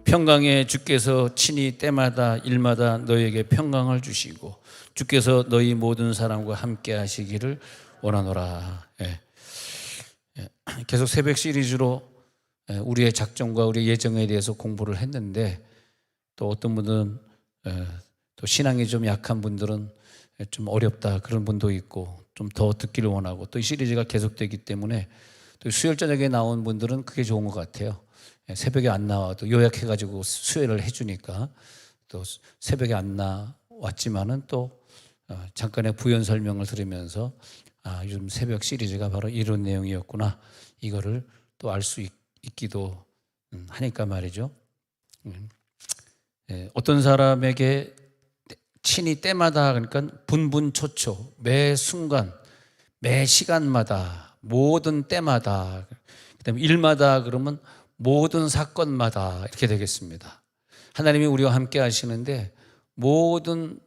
평강의 주께서 친히 때마다 일마다 너희에게 평강을 주시고 주께서 너희 모든 사람과 함께 하시기를 원하노라. 계속 새벽 시리즈로 우리의 작정과 우리의 예정에 대해서 공부를 했는데, 또 어떤 분들은 또 신앙이 좀 약한 분들은 좀 어렵다 그런 분도 있고, 좀 더 듣기를 원하고, 또 이 시리즈가 계속되기 때문에 또 수요일 저녁에 나온 분들은 그게 좋은 것 같아요. 새벽에 안 나와도 요약해가지고 수요일을 해주니까, 또 새벽에 안 나왔지만은 또 잠깐의 부연 설명을 들으면서 요즘 새벽 시리즈가 바로 이런 내용이었구나, 이거를 또 알 수 있기도 하니까 말이죠. 어떤 사람에게 친히 때마다, 그러니까 분분초초, 매 순간, 매 시간마다, 모든 때마다, 그다음에 일마다 그러면 모든 사건마다 이렇게 되겠습니다. 하나님이 우리와 함께 하시는데 모든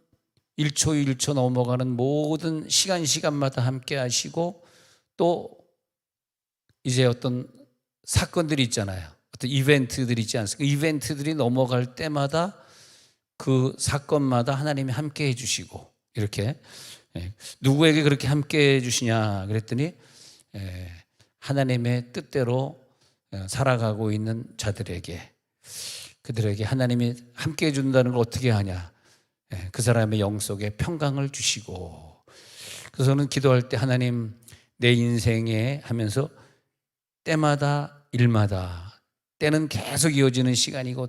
1초 1초 넘어가는 모든 시간마다 함께 하시고, 또 이제 어떤 사건들이 있잖아요. 어떤 이벤트들이 있지 않습니까? 이벤트들이 넘어갈 때마다 그 사건마다 하나님이 함께 해주시고, 이렇게 누구에게 그렇게 함께 해주시냐 그랬더니 하나님의 뜻대로 살아가고 있는 자들에게, 그들에게 하나님이 함께 해준다는 걸 어떻게 하냐, 그 사람의 영 속에 평강을 주시고. 그래서 저는 기도할 때 하나님, 내 인생에 하면서 때마다 일마다, 때는 계속 이어지는 시간이고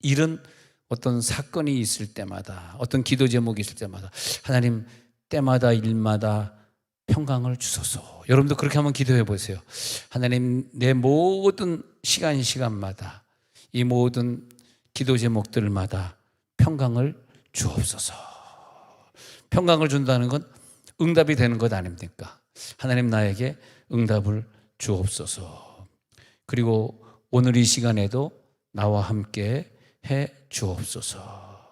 일은 어떤 사건이 있을 때마다, 어떤 기도 제목이 있을 때마다 하나님 때마다 일마다 평강을 주소서. 여러분도 그렇게 한번 기도해 보세요. 하나님, 내 모든 시간마다, 이 모든 기도 제목들마다 평강을 주옵소서. 평강을 준다는 건 응답이 되는 것 아닙니까? 하나님, 나에게 응답을 주옵소서. 그리고 오늘 이 시간에도 나와 함께 해 주옵소서.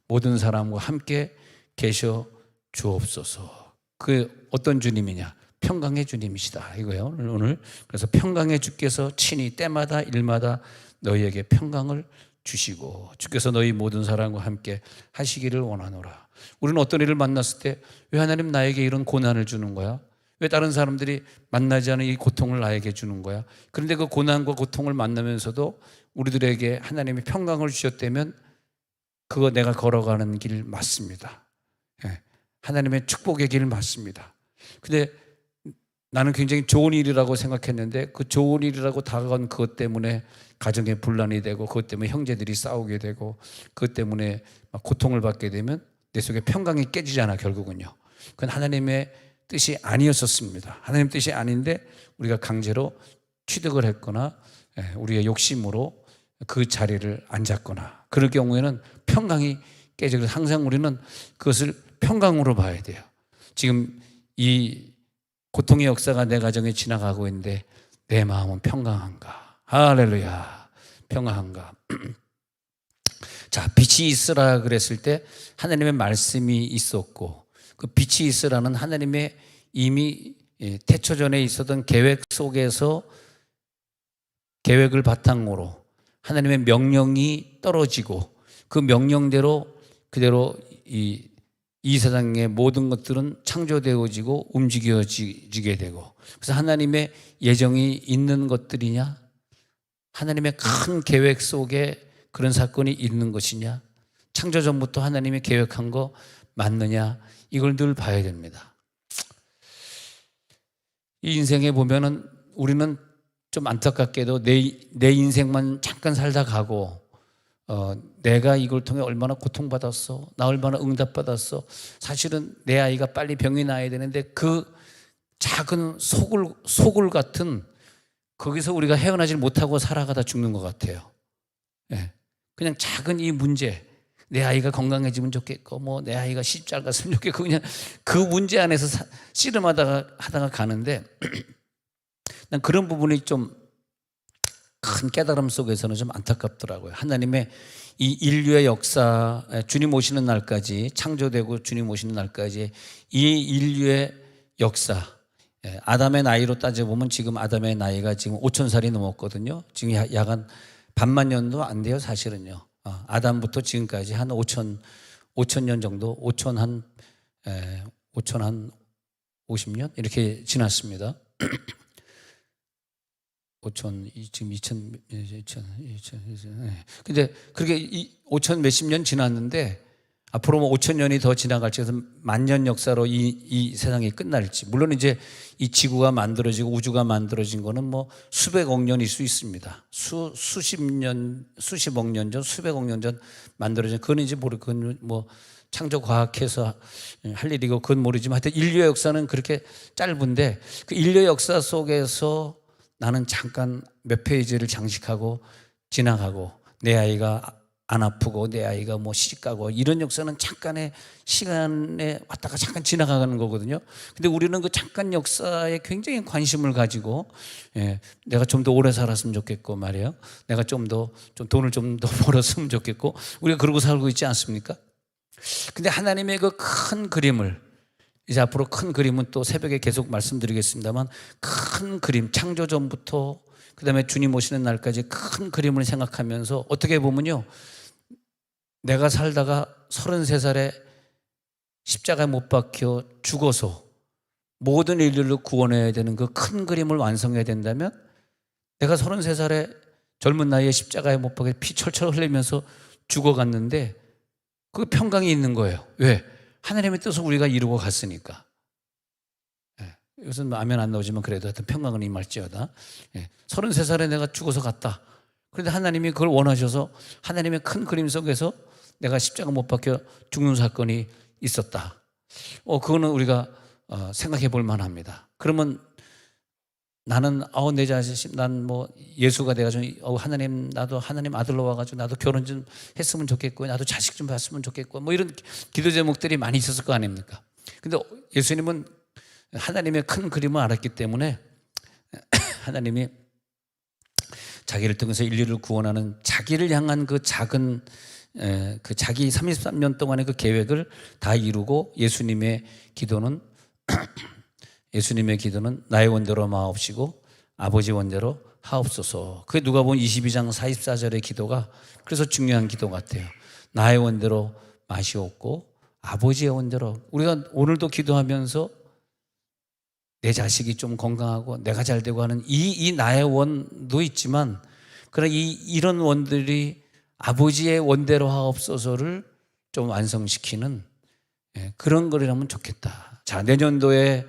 모든 사람과 함께 계셔 주옵소서. 그 어떤 주님이냐? 평강의 주님이시다 이거예요 오늘. 그래서 평강의 주께서 친히 때마다 일마다 너희에게 평강을 주시고 주께서 너희 모든 사람과 함께 하시기를 원하노라. 우리는 어떤 일을 만났을 때 왜 하나님 나에게 이런 고난을 주는 거야? 왜 다른 사람들이 만나지 않은 이 고통을 나에게 주는 거야? 그런데 그 고난과 고통을 만나면서도 우리들에게 하나님이 평강을 주셨다면 그거 내가 걸어가는 길 맞습니다. 하나님의 축복의 길 맞습니다. 근데 나는 굉장히 좋은 일이라고 생각했는데 그 좋은 일이라고 다가간 그것 때문에 가정에 분란이 되고, 그것 때문에 형제들이 싸우게 되고, 그것 때문에 막 고통을 받게 되면 내 속에 평강이 깨지잖아 결국은요. 그건 하나님의 뜻이 아니었었습니다. 하나님 뜻이 아닌데 우리가 강제로 취득을 했거나 우리의 욕심으로 그 자리를 앉았거나, 그럴 경우에는 평강이 깨지고, 항상 우리는 그것을 평강으로 봐야 돼요. 지금 이 고통의 역사가 내 가정에 지나가고 있는데 내 마음은 평강한가? 할렐루야. 평강한가? 자, 빛이 있으라 그랬을 때 하나님의 말씀이 있었고, 그 빛이 있으라는 하나님의 이미 태초전에 있었던 계획 속에서, 계획을 바탕으로 하나님의 명령이 떨어지고 그 명령대로 그대로 이 세상의 모든 것들은 창조되어지고 움직여지게 되고, 그래서 하나님의 예정이 있는 것들이냐, 하나님의 큰 계획 속에 그런 사건이 있는 것이냐, 창조 전부터 하나님이 계획한 거 맞느냐, 이걸 늘 봐야 됩니다. 이 인생에 보면은 우리는 좀 안타깝게도 내 인생만 잠깐 살다 가고, 내가 이걸 통해 얼마나 고통받았어, 나 얼마나 응답받았어, 사실은 내 아이가 빨리 병이 나야 되는데 그 작은 소굴 같은 거기서 우리가 헤어나질 못하고 살아가다 죽는 것 같아요. 그냥 작은 이 문제, 내 아이가 건강해지면 좋겠고, 뭐 내 아이가 시집 잘 갔으면 좋겠고, 그냥 그 문제 안에서 씨름하다가 가는데 난 그런 부분이 좀 큰 깨달음 속에서는 좀 안타깝더라고요. 하나님의 이 인류의 역사, 주님 오시는 날까지, 창조되고 주님 오시는 날까지 이 인류의 역사, 아담의 나이로 따져보면 지금 아담의 나이가 지금 5,000살이 넘었거든요. 지금 약 한 반만 년도 안 돼요, 사실은요. 아담부터 지금까지 한 5천 년 정도, 5천 한 50년 이렇게 지났습니다. 5천 지금 2천 근데 그렇게 5천 몇십 년 지났는데 앞으로 뭐 5천 년이 더 지나갈지, 해서 만년 역사로 이 세상이 끝날지. 물론 이제 이 지구가 만들어지고 우주가 만들어진 거는 뭐 수백억 년일 수 있습니다. 수십 년, 수십억 년 전, 수백억 년 전 만들어진, 그건 이제 그건 뭐 창조 과학해서 할 일이고 그건 모르지만, 하여튼 인류의 역사는 그렇게 짧은데, 그 인류의 역사 속에서 나는 잠깐 몇 페이지를 장식하고 지나가고, 내 아이가 안 아프고 내 아이가 뭐 시집가고, 이런 역사는 잠깐의 시간에 왔다가 잠깐 지나가는 거거든요. 근데 우리는 그 잠깐 역사에 굉장히 관심을 가지고, 내가 좀 더 오래 살았으면 좋겠고 말이에요. 내가 좀 돈을 좀 더 벌었으면 좋겠고, 우리가 그러고 살고 있지 않습니까? 근데 하나님의 그 큰 그림을, 이제 앞으로 큰 그림은 또 새벽에 계속 말씀드리겠습니다만, 큰 그림, 창조 전부터 그 다음에 주님 오시는 날까지 큰 그림을 생각하면서, 어떻게 보면요, 내가 살다가 33살에 십자가에 못 박혀 죽어서 모든 인류를 구원해야 되는 그 큰 그림을 완성해야 된다면, 내가 33살에 젊은 나이에 십자가에 못 박혀 피 철철 흘리면서 죽어갔는데 그 평강이 있는 거예요. 왜? 하나님의 뜻을 우리가 이루고 갔으니까. 이것은 아멘 안 나오지만 그래도 하여튼 평강은 임할지어다. 33살에 내가 죽어서 갔다. 그런데 하나님이 그걸 원하셔서 하나님의 큰 그림 속에서 내가 십자가 못 박혀 죽는 사건이 있었다. 그거는 우리가 생각해 볼 만합니다. 그러면 나는 내 자식, 난 뭐 예수가 돼가지고 하나님, 나도 하나님 아들로 와가지고 나도 결혼 좀 했으면 좋겠고, 나도 자식 좀 봤으면 좋겠고, 뭐 이런 기도 제목들이 많이 있었을 거 아닙니까? 근데 예수님은 하나님의 큰 그림을 알았기 때문에 하나님이 자기를 통해서 인류를 구원하는 자기를 향한 그 작은 그 자기 33년 동안의 그 계획을 다 이루고, 예수님의 기도는 나의 원대로 마옵시고 아버지 원대로 하옵소서. 그게 누가복음 22장 44절의 기도가 그래서 중요한 기도 같아요. 나의 원대로 마시옵고 아버지의 원대로. 우리가 오늘도 기도하면서 내 자식이 좀 건강하고 내가 잘 되고 하는 이 나의 원도 있지만, 그러나 이런 원들이 아버지의 원대로 하옵소서를 좀 완성시키는 그런 거라면 좋겠다. 자, 내년도에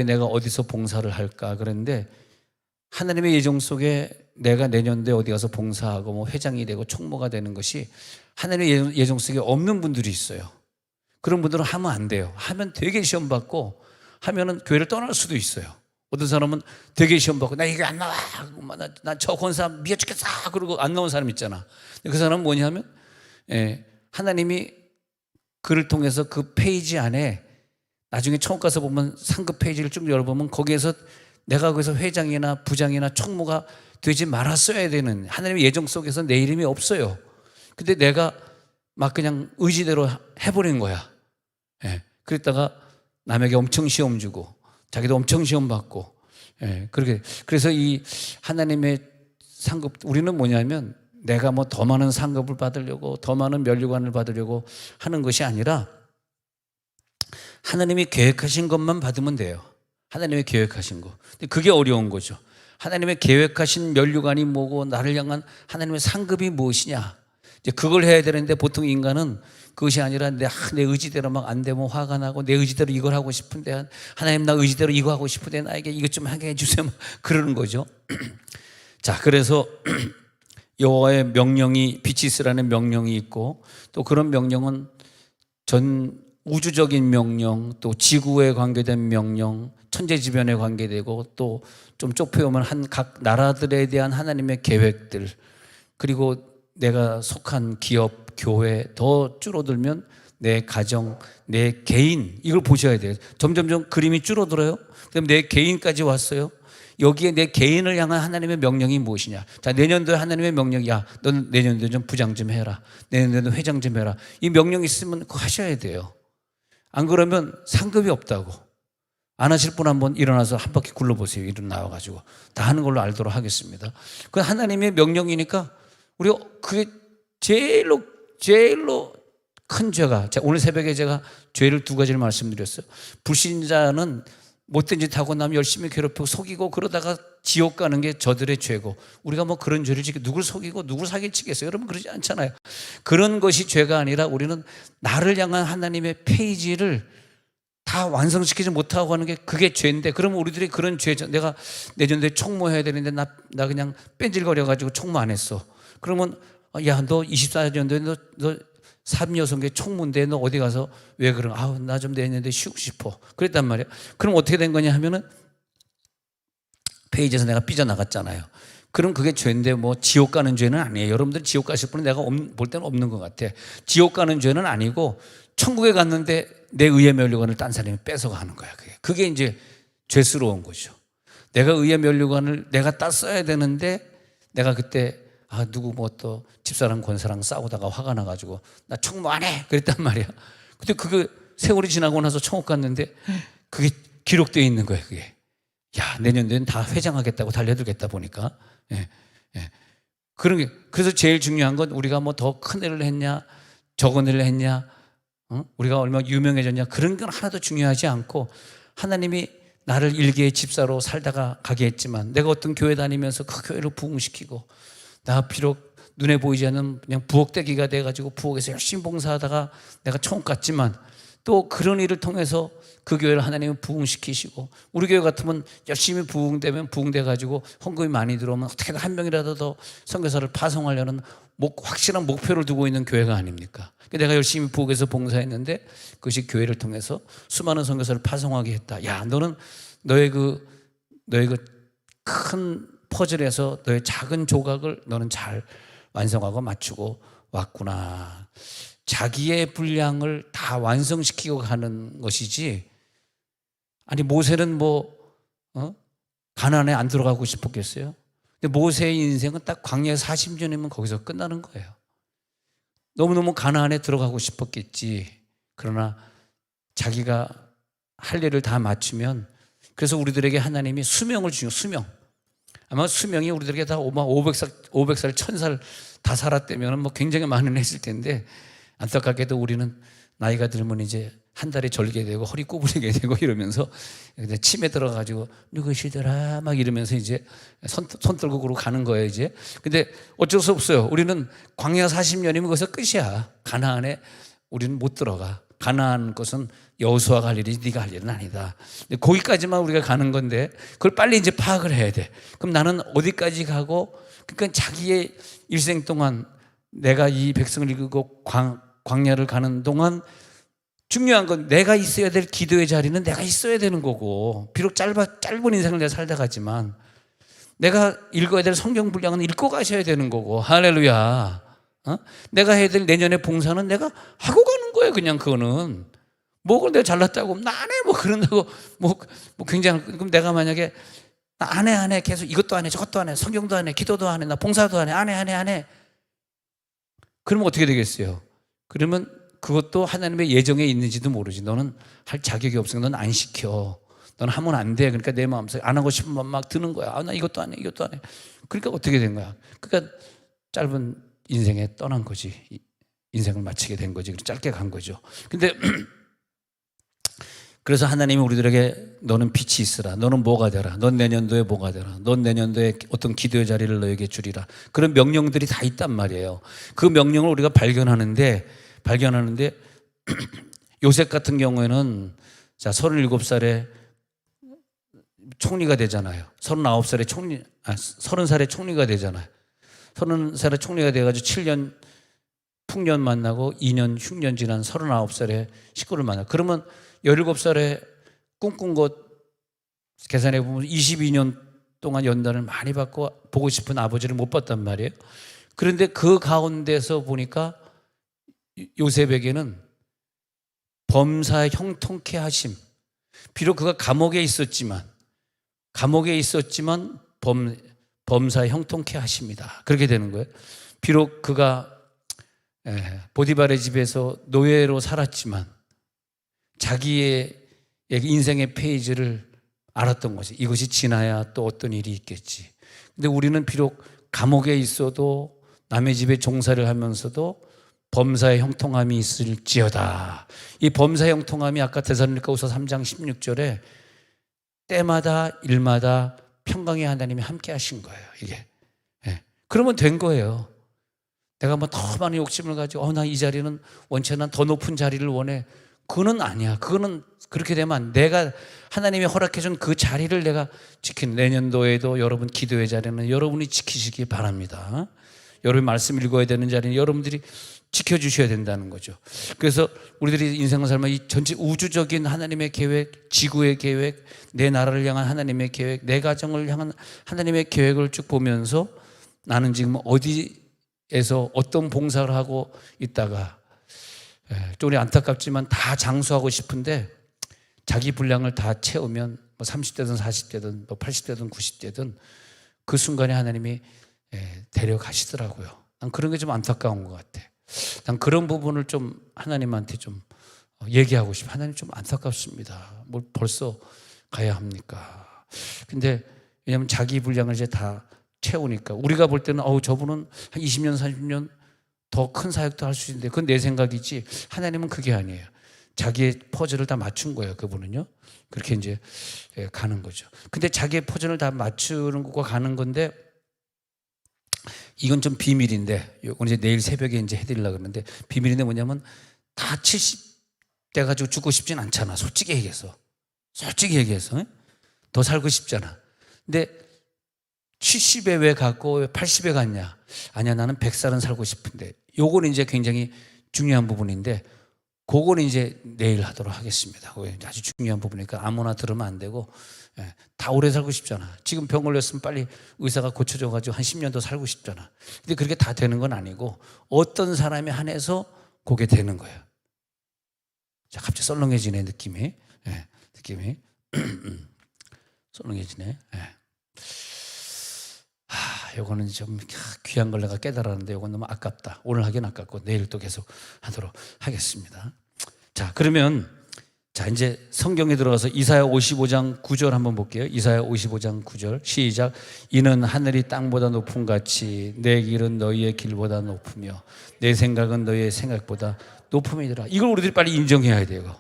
내가 어디서 봉사를 할까 그랬는데, 하나님의 예정 속에 내가 내년도에 어디 가서 봉사하고 뭐 회장이 되고 총무가 되는 것이 하나님의 예정 속에 없는 분들이 있어요. 그런 분들은 하면 안 돼요. 하면 되게 시험 받고, 하면은 교회를 떠날 수도 있어요. 어떤 사람은 되게 시험 받고 나 이게 안 나와, 나 저 권사 미워 죽겠어 그러고 안 나온 사람 있잖아. 그 사람은 뭐냐면 하나님이 그를 통해서 그 페이지 안에 나중에 천국 가서 보면 상급 페이지를 쭉 열어보면 거기에서 내가 거기서 회장이나 부장이나 총무가 되지 말았어야 되는, 하나님의 예정 속에서 내 이름이 없어요. 근데 내가 막 그냥 의지대로 해버린 거야. 그랬다가 남에게 엄청 시험 주고 자기도 엄청 시험 받고, 그래서 이 하나님의 상급, 우리는 뭐냐면 내가 뭐 더 많은 상급을 받으려고 더 많은 면류관을 받으려고 하는 것이 아니라 하나님이 계획하신 것만 받으면 돼요. 하나님의 계획하신 거. 근데 그게 어려운 거죠. 하나님의 계획하신 면류관이 뭐고 나를 향한 하나님의 상급이 무엇이냐, 이제 그걸 해야 되는데 보통 인간은 그것이 아니라 내 의지대로 막 안 되면 화가 나고, 내 의지대로 이걸 하고 싶은데 하나님 나 의지대로 이거 하고 싶은데 나에게 이것 좀 하게 해주세요 그러는 거죠. 자, 그래서 여호와의 명령이 빛이 있으라는 명령이 있고, 또 그런 명령은 전 우주적인 명령, 또 지구에 관계된 명령, 천재지변에 관계되고, 또 좀 좁혀오면 각 나라들에 대한 하나님의 계획들, 그리고 내가 속한 기업, 교회, 더 줄어들면 내 가정, 내 개인, 이걸 보셔야 돼요. 점점점 그림이 줄어들어요. 그럼 내 개인까지 왔어요. 여기에 내 개인을 향한 하나님의 명령이 무엇이냐. 자, 내년도에 하나님의 명령이, 야, 넌 내년도에 좀 부장 좀 해라, 내년도에 회장 좀 해라. 이 명령이 있으면 그거 하셔야 돼요. 안 그러면 상급이 없다고. 안 하실 분 한번 일어나서 한 바퀴 굴러보세요. 일어나 나와가지고 다 하는 걸로 알도록 하겠습니다. 그 하나님의 명령이니까 우리가 그게 제일로 큰 죄가, 오늘 새벽에 제가 죄를 두 가지를 말씀드렸어요. 불신자는 못된 짓 하고 남 열심히 괴롭히고 속이고 그러다가 지옥 가는 게 저들의 죄고, 우리가 뭐 그런 죄를 지고 누굴 속이고 누굴 사기치겠어요? 여러분 그러지 않잖아요. 그런 것이 죄가 아니라 우리는 나를 향한 하나님의 페이지를 다 완성시키지 못하고 하는 게 그게 죄인데, 그러면 우리들이 그런 죄, 내가 내년도에 총무해야 되는데 나 그냥 뺀질거려가지고 총무 안 했어. 그러면 야, 너 24년도에 너 3여성계 총무인데 너 어디 가서 왜 그러? 아우 나 좀 내년도에 쉬고 싶어. 그랬단 말이야. 그럼 어떻게 된 거냐 하면은 페이지에서 내가 삐져나갔잖아요. 그럼 그게 죄인데 뭐 지옥 가는 죄는 아니에요. 여러분들 지옥 가실 분은 내가 볼 때는 없는 것 같아. 지옥 가는 죄는 아니고 천국에 갔는데 내 의의 면류관을 딴 사람이 뺏어가는 거야. 그게 이제 죄스러운 거죠. 내가 의의 면류관을 내가 땄어야 되는데 내가 그때 누구 뭐 또 집사람 권사랑 싸우다가 화가 나가지고 나 총무 안 해 그랬단 말이야. 근데 그게 세월이 지나고 나서 천국 갔는데 그게 기록되어 있는 거예요. 그게 야, 내년도에는 다 회장하겠다고 달려들겠다 보니까. 그런 게, 그래서 제일 중요한 건 우리가 뭐 더 큰 일을 했냐 적은 일을 했냐, 우리가 얼마나 유명해졌냐, 그런 건 하나도 중요하지 않고, 하나님이 나를 일개의 집사로 살다가 가게 했지만 내가 어떤 교회 다니면서 그 교회를 부흥시키고, 나 비록 눈에 보이지 않는 그냥 부엌대기가 돼가지고 부엌에서 열심히 봉사하다가 내가 천국 갔지만 또 그런 일을 통해서 그 교회를 하나님은 부흥시키시고, 우리 교회 같으면 열심히 부흥되면 부흥돼가지고 헌금이 많이 들어오면 어떻게든 한 명이라도 더 선교사를 파송하려는 확실한 목표를 두고 있는 교회가 아닙니까? 내가 열심히 부엌에서 봉사했는데 그것이 교회를 통해서 수많은 선교사를 파송하게 했다. 야, 너는 너의 그 큰 퍼즐에서 너의 작은 조각을 너는 잘 완성하고 맞추고 왔구나. 자기의 분량을 다 완성시키고 가는 것이지. 아니 모세는 가나안에 안 들어가고 싶었겠어요? 근데 모세의 인생은 딱 광야 40년이면 거기서 끝나는 거예요. 너무너무 가나안에 들어가고 싶었겠지. 그러나 자기가 할 일을 다 마치면, 그래서 우리들에게 하나님이 수명을 주요. 수명. 아마 수명이 우리들에게 다 500살, 1000살 다 살았다면 굉장히 많은 했을 텐데, 안타깝게도 우리는 나이가 들면 이제 한 달에 절개되고 허리 구부리게 되고 이러면서 침에 들어가지고 누구시더라 막 이러면서 이제 손 떨고 그러고 가는 거예요 이제. 근데 어쩔 수 없어요. 우리는 광야 40년이면 거기서 끝이야. 가나안에 우리는 못 들어가. 가나안 것은 여호수아가 할 일이지 네가 할 일은 아니다. 거기까지만 우리가 가는 건데 그걸 빨리 이제 파악을 해야 돼. 그럼 나는 어디까지 가고, 그러니까 자기의 일생 동안 내가 이 백성을 이끌고 광야를 가는 동안 중요한 건 내가 있어야 될 기도의 자리는 내가 있어야 되는 거고, 비록 짧은 인생을 내가 살다 가지만 내가 읽어야 될 성경 분량은 읽고 가셔야 되는 거고. 할렐루야. 내가 해야 될 내년의 봉사는 내가 하고 가는 거예요. 그냥 그거는 그걸 내가 잘났다고 나 안 해 그런다고 굉장히. 그럼 내가 만약에 나 안 해 계속 이것도 안 해 저것도 안 해 성경도 안 해 기도도 안 해 나 봉사도 안 해 그러면 어떻게 되겠어요? 그러면 그것도 하나님의 예정에 있는지도 모르지. 너는 할 자격이 없으니까 넌 안 시켜. 너는 하면 안 돼. 그러니까 내 마음속에 안 하고 싶은 마음 막 드는 거야. 나 이것도 안 해 이것도 안 해. 그러니까 어떻게 된 거야? 그러니까 짧은 인생에 떠난 거지. 인생을 마치게 된 거지. 짧게 간 거죠. 근데 그래서 하나님이 우리들에게 너는 빛이 있으라. 너는 뭐가 되라. 넌 내년도에 뭐가 되라. 넌 내년도에 어떤 기도의 자리를 너에게 주리라. 그런 명령들이 다 있단 말이에요. 그 명령을 우리가 발견하는데 요셉 같은 경우에는 37살에 총리가 되잖아요. 30살에 총리가 되잖아요. 30살에 총리가 돼가지고 7년 풍년 만나고 2년 흉년 지난 39살에 식구를 만나. 그러면 17살에 꿈꾼 것 계산해 보면 22년 동안 연단을 많이 받고 보고 싶은 아버지를 못 봤단 말이에요. 그런데 그 가운데서 보니까 요셉에게는 범사의 형통케 하심. 비록 그가 감옥에 있었지만 범사의 형통케 하십니다. 그렇게 되는 거예요. 비록 그가 보디발의 집에서 노예로 살았지만 자기의 인생의 페이지를 알았던 거지. 이것이 지나야 또 어떤 일이 있겠지. 근데 우리는 비록 감옥에 있어도 남의 집에 종사를 하면서도 범사의 형통함이 있을지어다. 이 범사의 형통함이 아까 데살로니가후서 3장 16절에 때마다 일마다 평강의 하나님이 함께 하신 거예요. 이게. 그러면 된 거예요. 내가 뭐 더 많은 욕심을 가지고 나 이 자리는 원체 난 더 높은 자리를 원해. 그거는 아니야. 그거는 그렇게 되면 내가 하나님이 허락해 준 그 자리를 내가 지킨 내년도에도 여러분 기도의 자리는 여러분이 지키시기 바랍니다. 여러분 말씀 읽어야 되는 자리는 여러분들이 지켜주셔야 된다는 거죠. 그래서 우리들이 인생을 살면 이 전체 우주적인 하나님의 계획, 지구의 계획, 내 나라를 향한 하나님의 계획, 내 가정을 향한 하나님의 계획을 쭉 보면서 나는 지금 어디에서 어떤 봉사를 하고 있다가 좀 안타깝지만 다 장수하고 싶은데 자기 분량을 다 채우면 뭐 30대든 40대든 뭐 80대든 90대든 그 순간에 하나님이 데려가시더라고요. 난 그런 게 좀 안타까운 것 같아. 난 그런 부분을 좀 하나님한테 좀 얘기하고 싶어. 하나님 좀 안타깝습니다. 뭘 벌써 가야 합니까? 근데 왜냐하면 자기 분량을 이제 다 채우니까 우리가 볼 때는 저분은 한 20년 30년 더 큰 사역도 할 수 있는데 그건 내 생각이지 하나님은 그게 아니에요. 자기의 퍼즐을 다 맞춘 거예요. 그분은요. 그렇게 이제 가는 거죠. 근데 자기의 퍼즐을 다 맞추는 것과 가는 건데 이건 좀 비밀인데 이건 이제 내일 새벽에 이제 해드리려고 그러는데 비밀인데 뭐냐면 다 70대 가지고 죽고 싶진 않잖아. 솔직히 얘기해서 더 살고 싶잖아. 근데 70에 왜 갔고 왜 80에 갔냐? 아니야, 나는 100살은 살고 싶은데. 요거는 이제 굉장히 중요한 부분인데 그거는 이제 내일 하도록 하겠습니다. 아주 중요한 부분이니까 아무나 들으면 안 되고 다 오래 살고 싶잖아. 지금 병 걸렸으면 빨리 의사가 고쳐줘가지고 한 10년 더 살고 싶잖아. 근데 그렇게 다 되는 건 아니고 어떤 사람에 한해서 그게 되는 거예요. 자, 갑자기 썰렁해지네 느낌이. 썰렁해지네. 요거는 좀 귀한 걸 내가 깨달았는데 요건 너무 아깝다. 오늘 하긴 아깝고 내일 또 계속 하도록 하겠습니다. 자, 그러면 이제 성경에 들어가서 이사야 55장 9절 한번 볼게요. 이사야 55장 9절 시작. 이는 하늘이 땅보다 높음 같이 내 길은 너희의 길보다 높으며 내 생각은 너희의 생각보다 높음이더라. 이걸 우리들이 빨리 인정해야 돼요.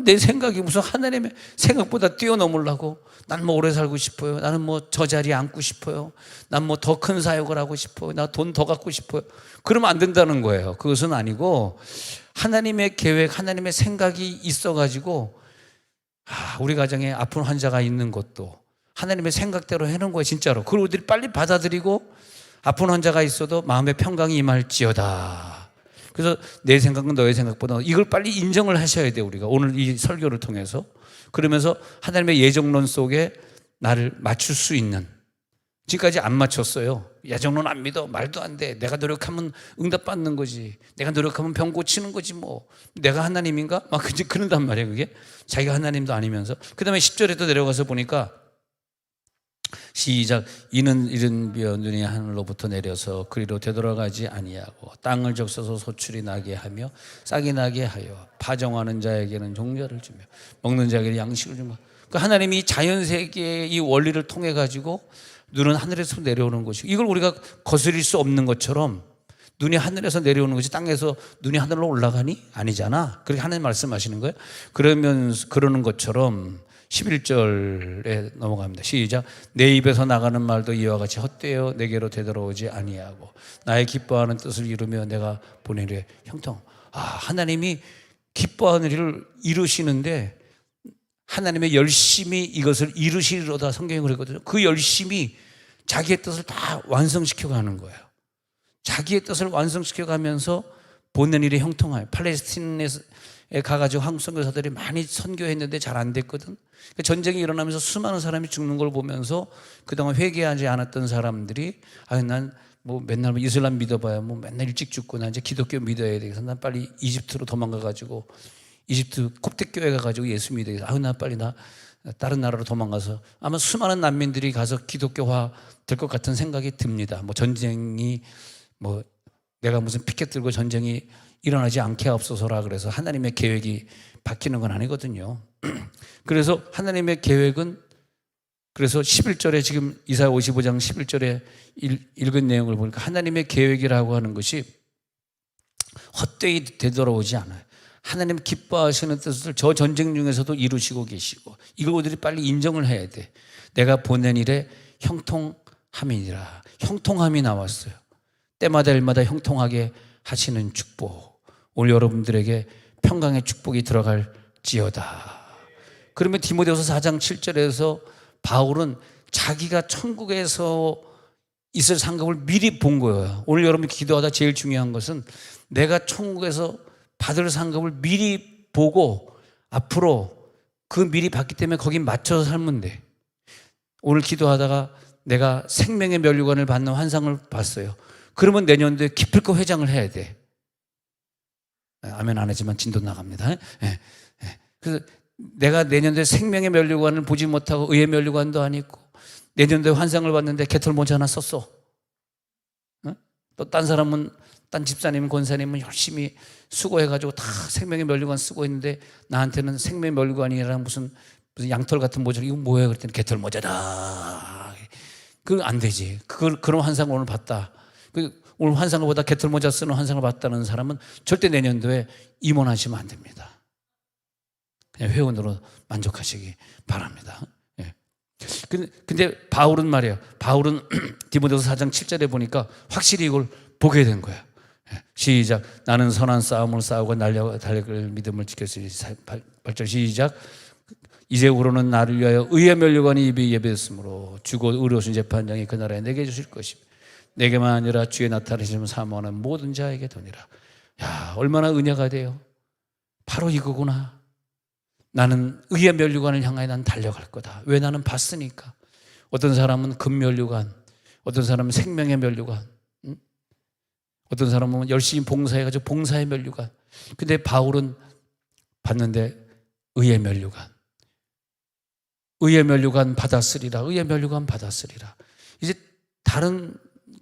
내 생각이 무슨 하나님의 생각보다 뛰어넘으려고. 난 뭐 오래 살고 싶어요. 나는 뭐 저 자리에 앉고 싶어요. 난 뭐 더 큰 사역을 하고 싶어요. 나 돈 더 갖고 싶어요. 그러면 안 된다는 거예요. 그것은 아니고 하나님의 계획, 하나님의 생각이 있어가지고 우리 가정에 아픈 환자가 있는 것도 하나님의 생각대로 해놓은 거예요. 진짜로. 그걸 우리들이 빨리 받아들이고 아픈 환자가 있어도 마음의 평강이 임할지어다. 그래서 내 생각은 너의 생각보다 이걸 빨리 인정을 하셔야 돼요. 우리가 오늘 이 설교를 통해서. 그러면서 하나님의 예정론 속에 나를 맞출 수 있는. 지금까지 안 맞췄어요. 예정론 안 믿어. 말도 안 돼. 내가 노력하면 응답받는 거지. 내가 노력하면 병 고치는 거지 뭐. 내가 하나님인가? 막 그런단 말이에요. 그게 자기가 하나님도 아니면서. 그 다음에 10절에 또 내려가서 보니까 시작. 이는 이른 비어 눈이 하늘로부터 내려서 그리로 되돌아가지 아니하고 땅을 적셔서 소출이 나게 하며 싹이 나게 하여 파종하는 자에게는 종자를 주며 먹는 자에게는 양식을 주며. 그러니까 하나님이 자연 세계의 이 원리를 통해 가지고 눈은 하늘에서 내려오는 것이고 이걸 우리가 거스릴 수 없는 것처럼 눈이 하늘에서 내려오는 것이 땅에서 눈이 하늘로 올라가니? 아니잖아. 그렇게 하나님 말씀하시는 거예요. 그러는 것처럼 11절에 넘어갑니다. 시작. 내 입에서 나가는 말도 이와 같이 헛되어 내게로 되돌아오지 아니하고 나의 기뻐하는 뜻을 이루며 내가 보내려 형통. 하나님이 기뻐하는 일을 이루시는데 하나님의 열심히 이것을 이루시리로다 성경이 그랬거든요. 그 열심히 자기의 뜻을 다 완성시켜 가는 거예요. 자기의 뜻을 완성시켜 가면서 보낸 일이 형통하여. 팔레스틴에 가가지고 한국 선교사들이 많이 선교했는데 잘 안 됐거든. 전쟁이 일어나면서 수많은 사람이 죽는 걸 보면서 그동안 회개하지 않았던 사람들이 난 뭐 맨날 이슬람 믿어봐야 뭐 맨날 일찍 죽고 나 이제 기독교 믿어야 되겠어. 난 빨리 이집트로 도망가가지고 이집트 콥틱교회 가가지고 예수 믿어야겠어. 나 빨리 다른 나라로 도망가서 아마 수많은 난민들이 가서 기독교화 될 것 같은 생각이 듭니다. 뭐 전쟁이 뭐 내가 무슨 피켓 들고 전쟁이 일어나지 않게 하옵소서라 그래서 하나님의 계획이 바뀌는 건 아니거든요. 그래서 하나님의 계획은, 그래서 11절에 지금 이사야 55장 11절에 읽은 내용을 보니까 하나님의 계획이라고 하는 것이 헛되이 되돌아오지 않아요. 하나님 기뻐하시는 뜻을 저 전쟁 중에서도 이루시고 계시고, 이걸 우리들이 빨리 인정을 해야 돼. 내가 보낸 일에 형통함이니라. 형통함이 나왔어요. 때마다 일마다 형통하게 하시는 축복, 오늘 여러분들에게 평강의 축복이 들어갈지어다. 그러면 디모데후서 4장 7절에서 바울은 자기가 천국에서 있을 상급을 미리 본 거예요. 오늘 여러분이 기도하다 제일 중요한 것은 내가 천국에서 받을 상급을 미리 보고 앞으로 그 미리 봤기 때문에 거기 맞춰서 살면 돼. 오늘 기도하다가 내가 생명의 면류관을 받는 환상을 봤어요. 그러면 내년도에 기필코 회장을 해야 돼. 아멘 안 하지만 진도 나갑니다. 그래서 내가 내년도에 생명의 면류관을 보지 못하고 의의 면류관도 안 있고 내년도에 환상을 봤는데 개털 모자 하나 썼어. 또 딴 사람은, 딴 집사님은 권사님은 열심히 수고해가지고 다 생명의 면류관 쓰고 있는데 나한테는 생명의 면류관이랑 무슨 양털 같은 모자, 이거 뭐예요? 그랬더니 개털 모자다. 그건 안 되지. 그런 환상을 오늘 봤다. 오늘 환상을 보다 개털 모자 쓰는 환상을 봤다는 사람은 절대 내년도에 임원하시면 안 됩니다. 그냥 회원으로 만족하시기 바랍니다. 예. 근데 바울은 말이에요. 바울은 디모데후서 4장 7절에 보니까 확실히 이걸 보게 된 거야. 예. 시작. 나는 선한 싸움을 싸우고 달려갈 믿음을 지켰으니 8절 시작. 이제후로는 나를 위하여 의의 면류관이 입이 예배했으므로 주고 의로우신 재판장이 그 나라에 내게 주실 것이며 내게만 아니라 주의 나타내심을 사모하는 모든 자에게 도니라. 야, 얼마나 은혜가 돼요. 바로 이거구나. 나는 의의 면류관을 향하여 난 달려갈 거다. 왜? 나는 봤으니까. 어떤 사람은 금 면류관, 어떤 사람은 생명의 면류관, 어떤 사람은 열심히 봉사해가지고 봉사의 면류관. 근데 바울은 봤는데 의의 면류관. 의의 면류관 받았으리라. 의의 면류관 받았으리라. 이제 다른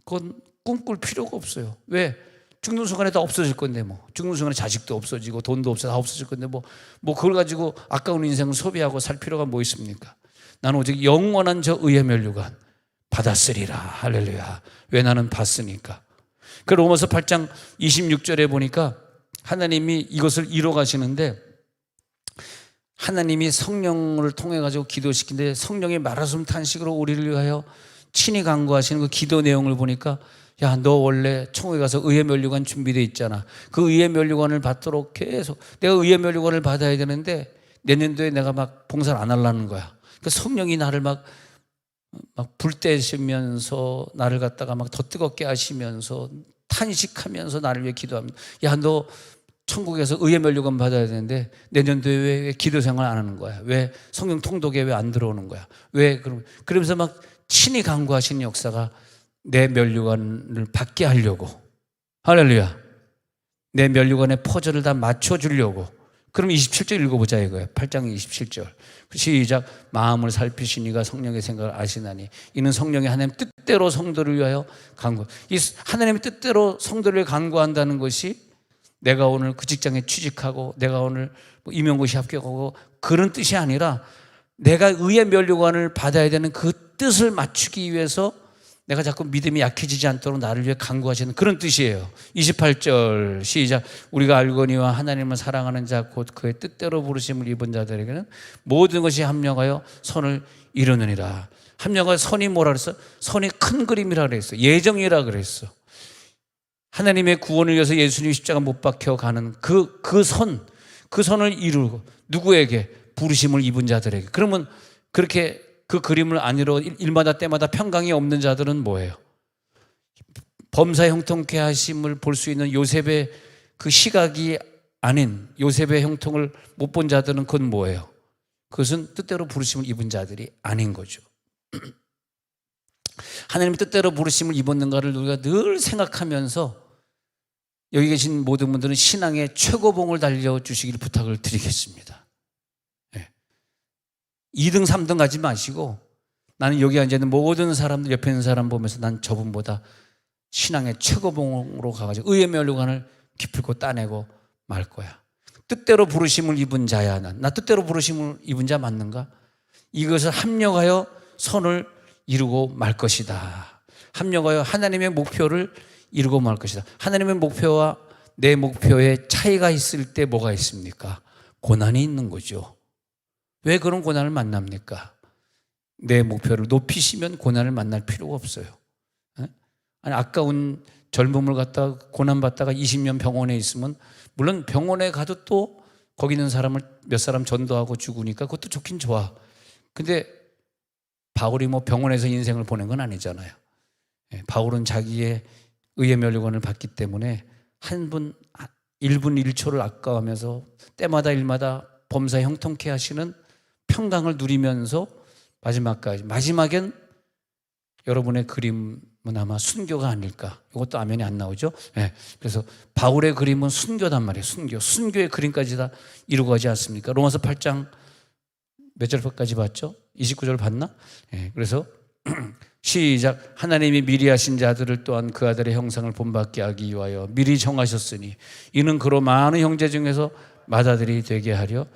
건 꿈꿀 필요가 없어요. 왜? 죽는 순간에 다 없어질 건데 뭐. 죽는 순간에 자식도 없어지고 돈도 없어 다 없어질 건데 뭐 그걸 가지고 아까운 인생을 소비하고 살 필요가 뭐 있습니까? 나는 오직 영원한 저 의의 면류관 받았으리라. 할렐루야. 왜? 나는 봤으니까. 그 로마서 8장 26절에 보니까 하나님이 이것을 이뤄 가시는데 하나님이 성령을 통해 가지고 기도시키는데 성령의 말하숨 탄식으로 우리를 위하여 친히 간구하시는 그 기도 내용을 보니까 야, 너 원래 천국에 가서 의의 면류관 준비되어 있잖아. 그 의의 면류관을 받도록 계속 내가 의의 면류관을 받아야 되는데 내년도에 내가 막 봉사를 안 하려는 거야. 그 성령이 나를 막 불때시면서 나를 갖다가 막 더 뜨겁게 하시면서 탄식하면서 나를 위해 기도합니다. 야, 너 천국에서 의의 면류관 받아야 되는데 내년도에 왜 기도 생활 안 하는 거야? 왜 성령 통독에 왜 안 들어오는 거야? 왜 그러면서 막 친히 간구하시는 역사가 내 면류관을 받게 하려고, 할렐루야, 내 면류관의 퍼즐을 다 맞춰주려고. 그럼 27절 읽어보자 이거예요. 8장 27절 시작. 마음을 살피시니가 성령의 생각을 아시나니 이는 성령이 하나님 뜻대로 성도를 위하여 간구. 이 하나님의 뜻대로 성도를 간구한다는 것이 내가 오늘 그 직장에 취직하고 내가 오늘 임용고시 합격하고 그런 뜻이 아니라 내가 의의 면류관을 받아야 되는 그 뜻을 맞추기 위해서 내가 자꾸 믿음이 약해지지 않도록 나를 위해 간구하시는 그런 뜻이에요. 28절 시작. 우리가 알거니와 하나님을 사랑하는 자 곧 그의 뜻대로 부르심을 입은 자들에게는 모든 것이 합력하여 선을 이루느니라. 합력하여 선이 뭐라 그랬어? 선이 큰 그림이라 그랬어. 예정이라 그랬어. 하나님의 구원을 위해서 예수님이 십자가 못 박혀 가는 그 선을 이루고 누구에게? 부르심을 입은 자들에게. 그러면 그렇게 그 그림을 안 이루어 일마다 때마다 평강이 없는 자들은 뭐예요? 범사에 형통케 하심을 볼 수 있는 요셉의 그 시각이 아닌 요셉의 형통을 못 본 자들은 그건 뭐예요? 그것은 뜻대로 부르심을 입은 자들이 아닌 거죠. 하나님의 뜻대로 부르심을 입었는가를 우리가 늘 생각하면서 여기 계신 모든 분들은 신앙의 최고봉을 달려주시기를 부탁을 드리겠습니다. 2등 3등 가지 마시고 나는 여기 앉아있는 모든 사람들 옆에 있는 사람 보면서 난 저분보다 신앙의 최고봉으로 가가지고 의의 면류관을 기필코 따내고 말 거야. 뜻대로 부르심을 입은 자야. 나 뜻대로 부르심을 입은 자 맞는가? 이것을 합력하여 선을 이루고 말 것이다. 합력하여 하나님의 목표를 이루고 말 것이다. 하나님의 목표와 내 목표에 차이가 있을 때 뭐가 있습니까? 고난이 있는 거죠. 왜 그런 고난을 만납니까? 내 목표를 높이시면 고난을 만날 필요가 없어요. 아니, 아까운 젊음을 갖다가 고난받다가 20년 병원에 있으면 물론 병원에 가도 또 거기 있는 사람을 몇 사람 전도하고 죽으니까 그것도 좋긴 좋아. 근데 바울이 뭐 병원에서 인생을 보낸 건 아니잖아요. 바울은 자기의 의의 멸류관을 받기 때문에 1분 1초를 아까워하면서 때마다 일마다 범사 형통케 하시는 평강을 누리면서 마지막까지, 마지막엔 여러분의 그림은 아마 순교가 아닐까. 이것도 아멘이 안 나오죠. 그래서 바울의 그림은 순교단 말이에요. 순교의 그림까지 다 이루고 가지 않습니까? 로마서 8장 몇 절까지 봤죠? 29절 봤나? 그래서 시작. 하나님이 미리 하신 자들을 또한 그 아들의 형상을 본받게 하기 위하여 미리 정하셨으니 이는 그로 많은 형제 중에서 맏아들이 되게 하려.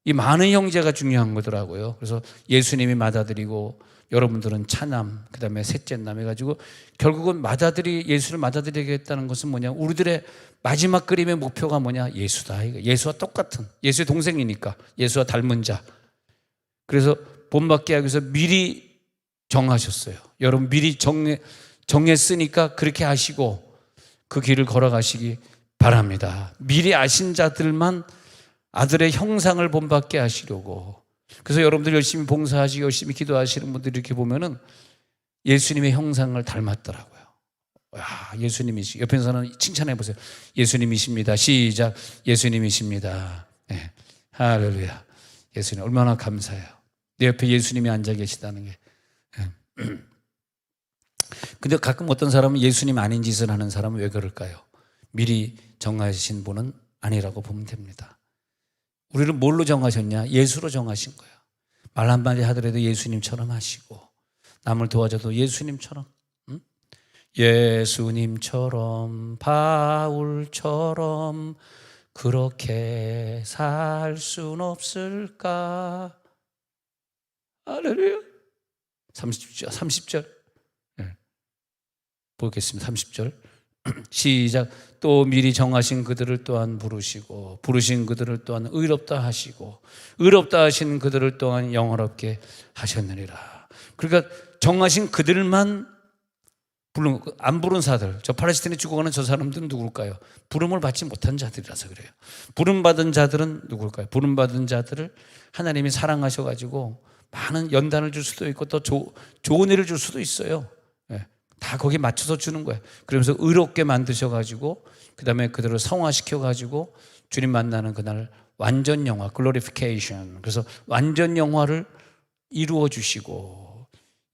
이 많은 형제가 중요한 거더라고요. 그래서 예수님이 맏아들이고 여러분들은 차남, 그 다음에 셋째남 해가지고 결국은 맏아들이 예수를 맏아들이게 했다는 것은 뭐냐, 우리들의 마지막 그림의 목표가 뭐냐, 예수다. 예수와 똑같은, 예수의 동생이니까 예수와 닮은 자. 그래서 본받게 하기 위해서 미리 정하셨어요. 여러분 미리 정했으니까 그렇게 하시고 그 길을 걸어가시기 바랍니다. 미리 아신 자들만 아들의 형상을 본받게 하시려고. 그래서 여러분들 열심히 봉사하시고 열심히 기도하시는 분들 이렇게 보면은 예수님의 형상을 닮았더라고요. 와, 예수님이시. 옆에서는 칭찬해 보세요. 예수님이십니다. 시작. 예수님이십니다. 네. 할렐루야. 예수님 얼마나 감사해요. 내 옆에 예수님이 앉아 계시다는 게. 근데 가끔 어떤 사람은 예수님 아닌 짓을 하는 사람은 왜 그럴까요? 미리 정하신 분은 아니라고 보면 됩니다. 우리를 뭘로 정하셨냐? 예수로 정하신 거예요. 말 한마디 하더라도 예수님처럼 하시고, 남을 도와줘도 예수님처럼, 예수님처럼, 바울처럼 그렇게 살 순 없을까? 할렐루야. 30절. 보겠습니다. 30절. 시작. 또 미리 정하신 그들을 또한 부르시고, 부르신 그들을 또한 의롭다 하시고, 의롭다 하신 그들을 또한 영화롭게 하셨느니라. 그러니까 정하신 그들만 부른, 안 부른 사들, 저 팔레스타인에 죽어가는 저 사람들은 누굴까요? 부름을 받지 못한 자들이라서 그래요. 부름받은 자들은 누굴까요? 부름받은 자들을 하나님이 사랑하셔가지고 많은 연단을 줄 수도 있고 또 좋은 일을 줄 수도 있어요. 다 거기에 맞춰서 주는 거예요. 그러면서 의롭게 만드셔가지고 그 다음에 그들을 성화시켜가지고 주님 만나는 그날 완전 영화, 글로리피케이션. 그래서 완전 영화를 이루어 주시고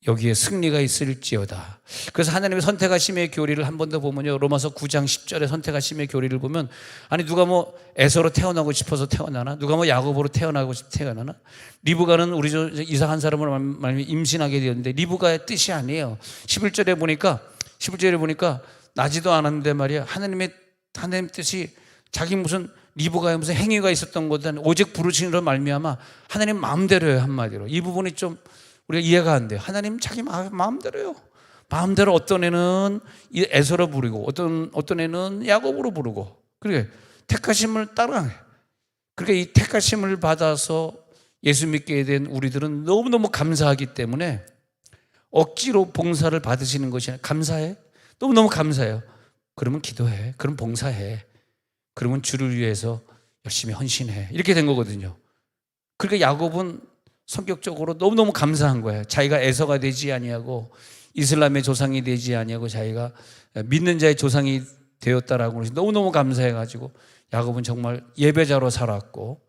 여기에 승리가 있을지어다. 그래서 하나님의 선택하심의 교리를 한 번 더 보면요, 로마서 9장 10절에 선택하심의 교리를 보면, 아니 누가 뭐 에서로 태어나고 싶어서 태어나나? 누가 뭐 야곱으로 태어나고 싶어서 태어나나? 리브가는 우리 이삭 사람을 말미 임신하게 되었는데 리브가의 뜻이 아니에요. 11절에 보니까 나지도 않았는데 말이야, 하나님 뜻이 자기 무슨 리브가에 무슨 행위가 있었던 것도 아니고 오직 부르심으로 말미암아 하나님 마음대로예요. 한마디로 이 부분이 좀 우리가 이해가 안 돼요. 하나님 자기 마음대로요. 마음대로 어떤 애는 에서로 부르고 어떤 애는 야곱으로 부르고, 그래 택하심을 따라해. 그러니까 이 택하심을 받아서 예수 믿게 된 우리들은 너무너무 감사하기 때문에 억지로 봉사를 받으시는 것이 아니라 감사해. 너무너무 감사해요. 그러면 기도해. 그럼 봉사해. 그러면 주를 위해서 열심히 헌신해. 이렇게 된 거거든요. 그러니까 야곱은 성격적으로 너무너무 감사한 거예요. 자기가 에서가 되지 아니하고 이슬람의 조상이 되지 아니하고 자기가 믿는 자의 조상이 되었다라고 해서 너무너무 감사해가지고 야곱은 정말 예배자로 살았고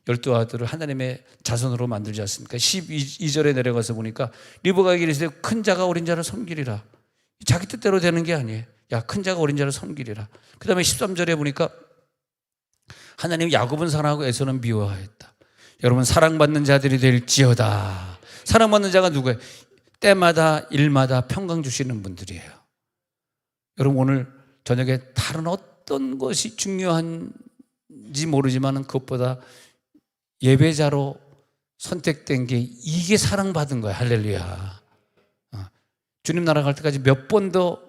12 아들을 하나님의 자손으로 만들지 않습니까? 12절에 내려가서 보니까 리브가에게 이르시되 큰 자가 어린 자를 섬기리라. 자기 뜻대로 되는 게 아니에요. 야, 큰 자가 어린 자를 섬기리라. 그 다음에 13절에 보니까 하나님 야곱은 사랑하고 에서는 미워하였다. 여러분 사랑받는 자들이 될지어다. 사랑받는 자가 누구예요? 때마다 일마다 평강 주시는 분들이에요. 여러분 오늘 저녁에 다른 어떤 것이 중요한지 모르지만 그것보다 예배자로 선택된 게 이게 사랑받은 거야. 할렐루야. 주님 나라 갈 때까지 몇 번 더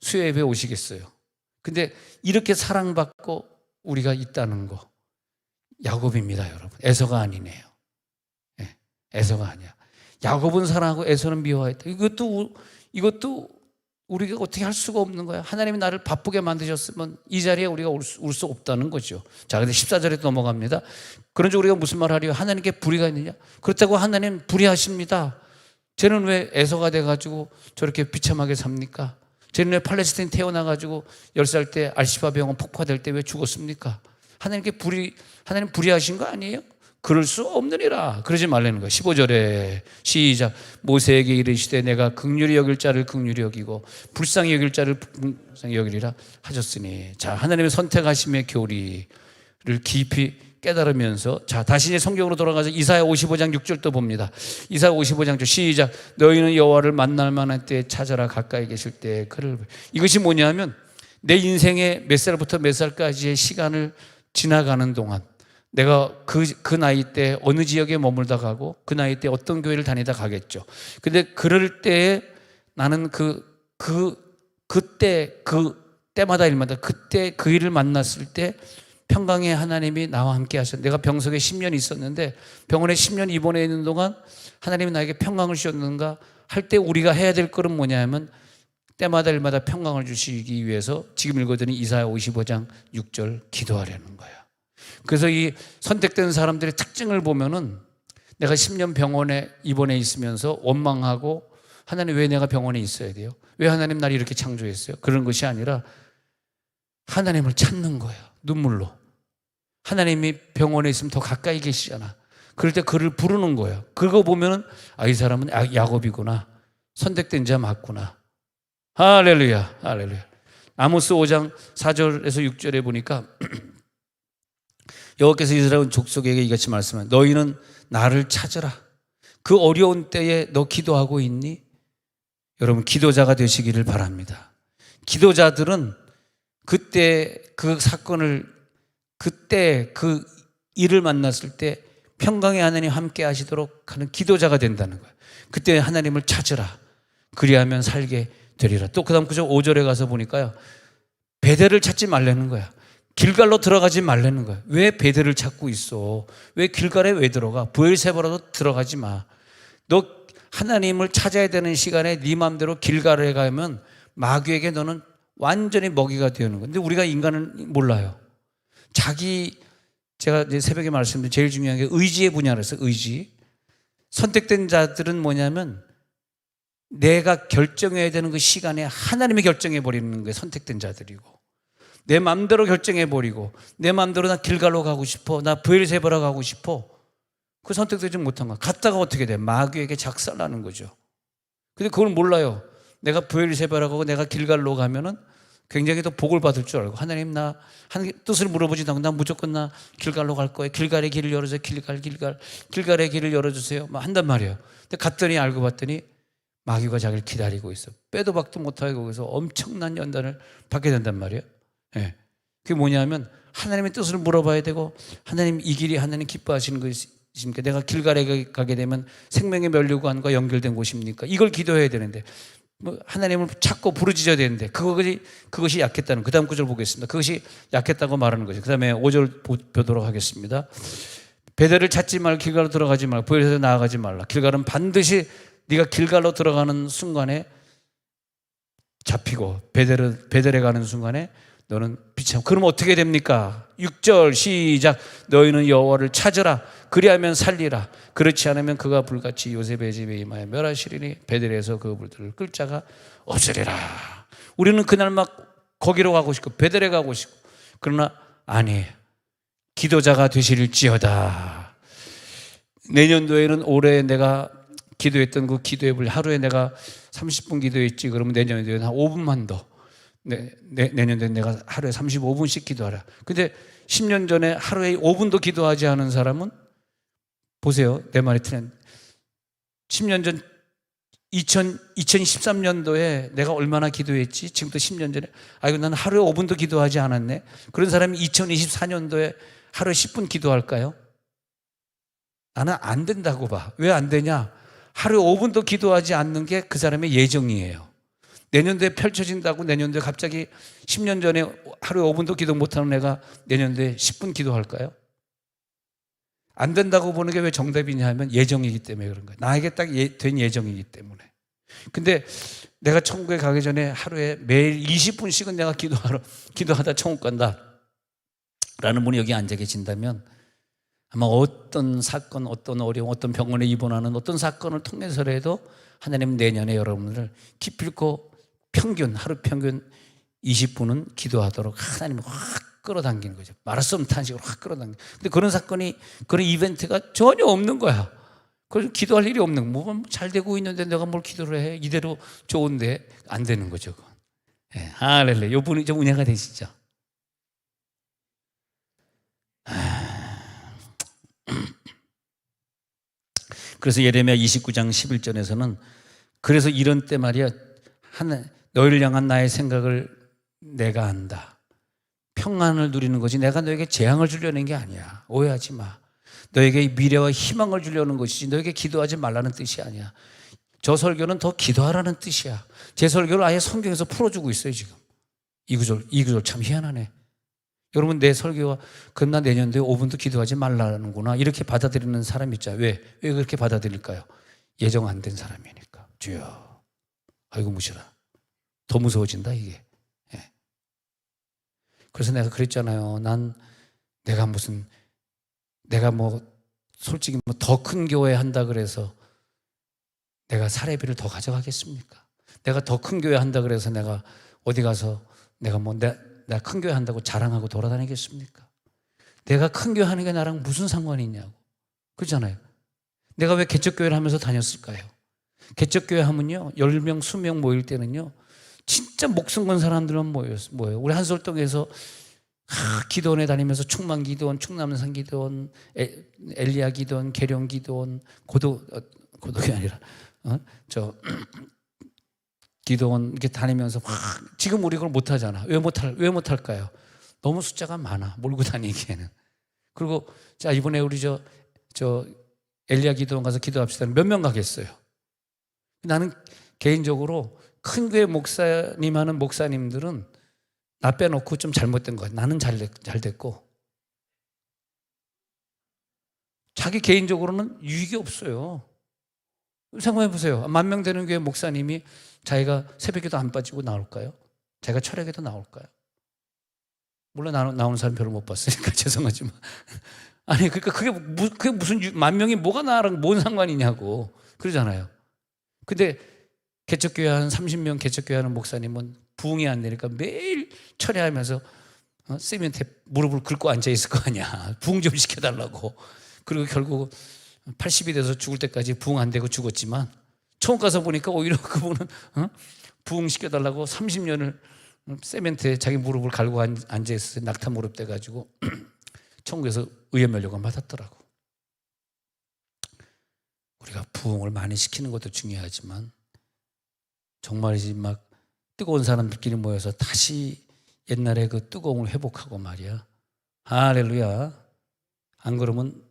수요 예배 오시겠어요? 근데 이렇게 사랑받고 우리가 있다는 거 야곱입니다, 여러분. 에서가 아니네요. 에서가 아니야. 야곱은 사랑하고 에서는 미워했다. 이것도 우리가 어떻게 할 수가 없는 거야. 하나님이 나를 바쁘게 만드셨으면 이 자리에 우리가 올 수 없다는 거죠. 자, 근데 14절에 넘어갑니다. 그런즉 우리가 무슨 말 하리요? 하나님께 불의가 있느냐? 그렇다고 하나님 불의하십니다. 쟤는 왜 에서가 돼가지고 저렇게 비참하게 삽니까? 쟤는 왜 팔레스타인 태어나가지고 10살 때 알시바 병원 폭파될 때 왜 죽었습니까? 하나님 불의하신 거 아니에요? 그럴 수 없느니라. 그러지 말라는 거예요. 15절에 시작. 모세에게 이르시되 내가 긍휼히 여길 자를 긍휼히 여기고 불쌍히 여길 자를 불쌍히 여기리라 하셨으니. 자, 하나님의 선택하심의 교리를 깊이 깨달으면서, 자, 다시 이제 성경으로 돌아가서 이사야 55장 6절 또 봅니다. 이사야 55장 6절 시작. 너희는 여호와를 만날 만한 때에 찾아라. 가까이 계실 때에 그를. 이것이 뭐냐면 내 인생의 몇 살부터 몇 살까지의 시간을 지나가는 동안 내가 그 나이 때 어느 지역에 머물다 가고 그 나이 때 어떤 교회를 다니다 가겠죠. 근데 그럴 때에 나는 때마다 일마다 그때 그 일을 만났을 때 평강의 하나님이 나와 함께 하셨어요. 내가 병석에 10년 있었는데 병원에 10년 입원해 있는 동안 하나님이 나에게 평강을 주셨는가 할 때 우리가 해야 될 것은 뭐냐면 때마다 일마다 평강을 주시기 위해서 지금 읽어드린 이사야 55장 6절 기도하려는 거예요. 그래서 이 선택된 사람들의 특징을 보면은 내가 10년 병원에 입원해 있으면서 원망하고 하나님 왜 내가 병원에 있어야 돼요? 왜 하나님 나를 이렇게 창조했어요? 그런 것이 아니라 하나님을 찾는 거예요. 눈물로. 하나님이 병원에 있으면 더 가까이 계시잖아. 그럴 때 그를 부르는 거예요. 그거 보면은 이 사람은 야곱이구나. 선택된 자 맞구나. 할렐루야. 할렐루야. 아모스 5장 4절에서 6절에 보니까 여호와께서 이스라엘 족속에게 이같이 말씀하셨다. 너희는 나를 찾으라. 그 어려운 때에 너 기도하고 있니? 여러분 기도자가 되시기를 바랍니다. 기도자들은 그때 그 사건을 그때 그 일을 만났을 때 평강의 하나님 함께 하시도록 하는 기도자가 된다는 거예요. 그때 하나님을 찾으라. 그리하면 살게 되리라. 또 그 다음 구절 5절에 가서 보니까요. 베델을 찾지 말라는 거야. 길갈로 들어가지 말라는 거야. 왜 베델을 찾고 있어? 왜 길갈에 왜 들어가? 브엘세바라도 들어가지 마. 너 하나님을 찾아야 되는 시간에 네 마음대로 길갈에 가면 마귀에게 너는 완전히 먹이가 되는 거야. 근데 우리가 인간은 몰라요. 제가 이제 새벽에 말씀드린 제일 중요한 게 의지의 분야라서 의지. 선택된 자들은 뭐냐면 내가 결정해야 되는 그 시간에 하나님이 결정해 버리는 게 선택된 자들이고 내 마음대로 결정해버리고 내 마음대로 나 길갈로 가고 싶어, 나 브엘세바로 가고 싶어, 그 선택되지 못한 거야. 갔다가 어떻게 돼? 마귀에게 작살나는 거죠. 근데 그걸 몰라요. 내가 브엘세바로 가고 내가 길갈로 가면은 굉장히 더 복을 받을 줄 알고 하나님 뜻을 물어보지도 않고 나 무조건 나 길갈로 갈 거예요. 길갈의 길을 열어주세요. 길갈의 길을 열어주세요. 막 한단 말이에요. 근데 갔더니 알고 봤더니 마귀가 자기를 기다리고 있어. 빼도 박도 못하게 거기서 엄청난 연단을 받게 된단 말이에요. 네. 그게 뭐냐면 하나님의 뜻을 물어봐야 되고 하나님 이 길이 하나님 기뻐하시는 것입니까? 내가 길갈에 가게 되면 생명의 면류관과 연결된 곳입니까? 이걸 기도해야 되는데 하나님을 찾고 부르짖어야 되는데 그것이 약했다는 그 다음 구절 보겠습니다. 그것이 약했다고 말하는 거죠. 그 다음에 5절 보도록 하겠습니다. 베델을 찾지 말고 길갈로 들어가지 말고 브엘에서 나아가지 말라. 길갈은 반드시 네가 길갈로 들어가는 순간에 잡히고 베델에 가는 순간에 너는 비참. 그럼 어떻게 됩니까? 6절 시작. 너희는 여호와를 찾으라. 그리하면 살리라. 그렇지 않으면 그가 불같이 요셉의 집에 임하여 멸하시리니 베델에서 그 불들을 끌 자가 없으리라. 우리는 그날 막 거기로 가고 싶고 베델에 가고 싶고 그러나 아니에요. 기도자가 되실지어다. 내년도에는 올해 내가 기도했던 그 기도의 불 하루에 내가 30분 기도했지. 그러면 내년도에는 한 5분만 더. 내년도에 내가 하루에 35분씩 기도하라. 근데 10년 전에 하루에 5분도 기도하지 않은 사람은 보세요. 내 말이 틀린 10년 전 2013년도에 내가 얼마나 기도했지? 지금부터 10년 전에. 아이고, 나는 하루에 5분도 기도하지 않았네. 그런 사람이 2024년도에 하루에 10분 기도할까요? 나는 안 된다고 봐. 왜 안 되냐? 하루에 5분도 기도하지 않는 게 그 사람의 예정이에요. 내년도에 펼쳐진다고 내년도에 갑자기 10년 전에 하루에 5분도 기도 못하는 애가 내년도에 10분 기도할까요? 안 된다고 보는 게 왜 정답이냐 하면 예정이기 때문에 그런 거예요. 나에게 딱 된 예정이기 때문에. 근데 내가 천국에 가기 전에 하루에 매일 20분씩은 내가 기도하다 천국 간다 라는 분이 여기 앉아 계신다면 아마 어떤 사건, 어떤 어려움, 어떤 병원에 입원하는 어떤 사건을 통해서라도 하나님 내년에 여러분을 기필코 하루 평균 20분은 기도하도록 하나님이 확 끌어당기는 거죠. 마라톤 탄식으로 확 끌어당기는. 근데 그런 사건이, 그런 이벤트가 전혀 없는 거야. 그래서 기도할 일이 없는 거야. 뭐 잘 되고 있는데 내가 뭘 기도를 해. 이대로 좋은데 안 되는 거죠. 네, 할렐루야. 요 분이 좀 은혜가 되시죠. 그래서 예레미야 29장 11절에서는 그래서 이런 때 말이야, 너희를 향한 나의 생각을 내가 안다. 평안을 누리는 거지 내가 너에게 재앙을 주려는 게 아니야. 오해하지 마. 너에게 미래와 희망을 주려는 것이지 너에게 기도하지 말라는 뜻이 아니야. 저 설교는 더 기도하라는 뜻이야. 제 설교를 아예 성경에서 풀어주고 있어요. 지금 이 구절 참 희한하네. 여러분, 내 설교가 그럼 나 내년도에 5분도 기도하지 말라는구나 이렇게 받아들이는 사람 있잖아요. 왜 그렇게 받아들일까요? 예정 안 된 사람이니까. 주여, 아이고 무시라. 더 무서워진다 이게. 예. 그래서 내가 그랬잖아요. 내가 뭐 솔직히 뭐 더 큰 교회 한다 그래서 내가 사례비를 더 가져가겠습니까? 내가 더 큰 교회 한다 그래서 내가 어디 가서 내가 큰 교회 한다고 자랑하고 돌아다니겠습니까? 내가 큰 교회 하는 게 나랑 무슨 상관이 있냐고. 그렇잖아요. 내가 왜 개척교회를 하면서 다녔을까요? 개척교회 하면요, 10명, 20명 모일 때는요, 진짜 목숨 건 사람들만 모여요. 우리 한솔동에서 기도원에 다니면서 충만 기도원, 충남산 기도원, 엘리야 기도원, 계룡 기도원, 고독이 아니라 기도원 이렇게 다니면서 지금 우리 그걸 못 하잖아. 왜 못 할까요? 너무 숫자가 많아. 몰고 다니기에는. 그리고 자, 이번에 우리 저 엘리야 기도원 가서 기도합시다. 몇 명 가겠어요? 나는 개인적으로 큰 교회 목사님 하는 목사님들은 나 빼놓고 좀 잘못된 거야. 나는 잘 됐고 자기 개인적으로는 유익이 없어요. 생각해 보세요. 10,000명 되는 교회 목사님이 자기가 새벽에도 안 빠지고 나올까요? 자기가 철학에도 나올까요? 물론 나오는 사람 별로 못 봤으니까 죄송하지만 아니 그러니까 그게 무슨 10,000명이 뭐가 나랑 뭔 상관이냐고 그러잖아요. 근데 개척교회 한 30명 개척교회 하는 목사님은 부흥이 안 되니까 매일 철회하면서 세면대 무릎을 꿇고 앉아있을 거 아니야. 부흥 좀 시켜달라고. 그리고 결국 80이 돼서 죽을 때까지 부흥 안 되고 죽었지만 천국 가서 보니까 오히려 그분은 부흥 시켜달라고 30년을 세멘트에 자기 무릎을 갈고 앉아있어서 낙타 무릎 돼가지고 천국에서 의의 면류관 받았더라고. 우리가 부흥을 많이 시키는 것도 중요하지만 정말이지 막 뜨거운 사람들끼리 모여서 다시 옛날에 그 뜨거움을 회복하고 말이야. 할렐루야. 안 그러면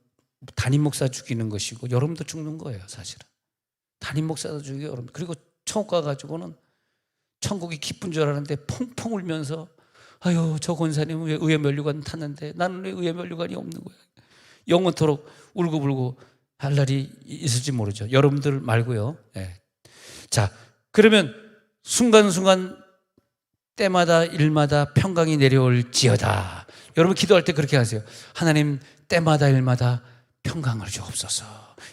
담임 목사 죽이는 것이고 여러분도 죽는 거예요. 사실은 담임 목사도 죽이고 여러분. 그리고 천국 가가지고는 천국이 기쁜 줄 알았는데 펑펑 울면서 아유 저 권사님은 왜 의의 면류관 탔는데 나는 왜 의의 면류관이 없는 거야. 영원토록 울고불고 할 날이 있을지 모르죠. 여러분들 말고요. 네. 자, 그러면 순간순간 때마다 일마다 평강이 내려올지어다. 여러분 기도할 때 그렇게 하세요. 하나님 때마다 일마다 평강을 주옵소서.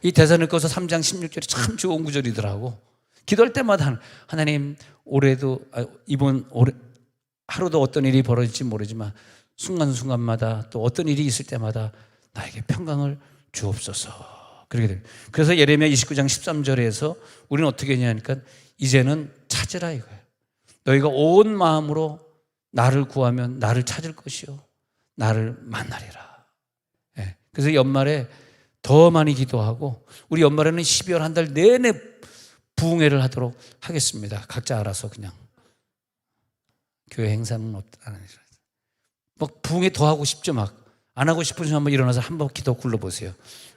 이 데살로니가서 3장 16절이 참 좋은 구절이더라고. 기도할 때마다 하나님 올해도 올해 하루도 어떤 일이 벌어질지 모르지만 순간순간마다 또 어떤 일이 있을 때마다 나에게 평강을 주옵소서. 그렇게 돼요. 그래서 예레미야 29장 13절에서 우리는 어떻게 했냐니까 이제는 찾으라 이거예요. 너희가 온 마음으로 나를 구하면 나를 찾을 것이요 나를 만나리라. 네. 그래서 연말에 더 많이 기도하고 우리 연말에는 12월 한 달 내내 부흥회를 하도록 하겠습니다. 각자 알아서 그냥. 교회 행사는 안 하죠. 막 부흥회 더 하고 싶죠. 막 안 하고 싶으시면 한번 일어나서 한번 기도 굴러보세요.